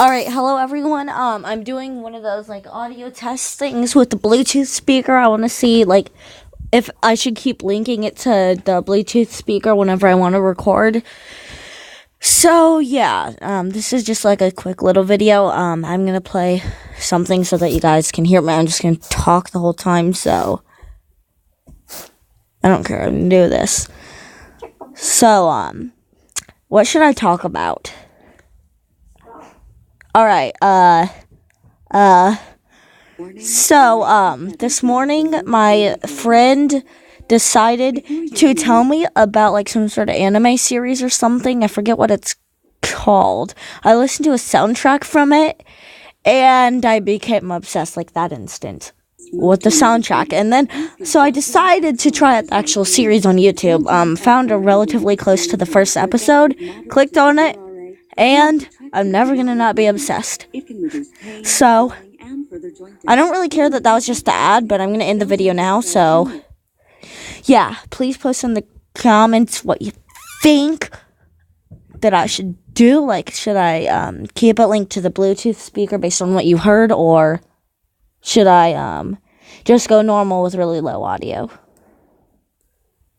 Alright, hello everyone. I'm doing one of those like audio test things with the Bluetooth speaker. I want to see like if I should keep linking it to the Bluetooth speaker whenever I want to record. So yeah, this is just like a quick little video. I'm gonna play something so that you guys can hear me. I'm just gonna talk the whole time, so I don't care. I'm gonna do this. So what should I talk about? Alright, this morning, my friend decided to tell me about, like, some sort of anime series or something. I forget what it's called. I listened to a soundtrack from it, and I became obsessed, like, that instant with the soundtrack. And then, so I decided to try out the actual series on YouTube. Found it relatively close to the first episode, clicked on it, and I'm never gonna not be obsessed. So, I don't really care that was just the ad, but I'm gonna end the video now, so yeah, please post in the comments what you think that I should do. Like, should I keep it linked to the Bluetooth speaker based on what you heard, or should I just go normal with really low audio?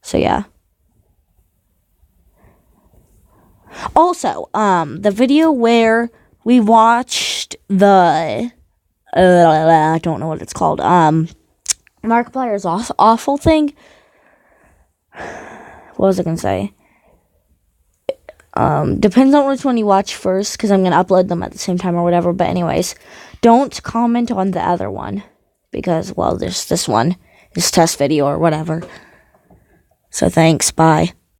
So yeah. Also, the video where we watched the I don't know what it's called. Markiplier's awful thing. What was I gonna say? Depends on which one you watch first, because I'm gonna upload them at the same time or whatever. But anyways, don't comment on the other one, because, well, there's this one, this test video or whatever. So thanks, bye.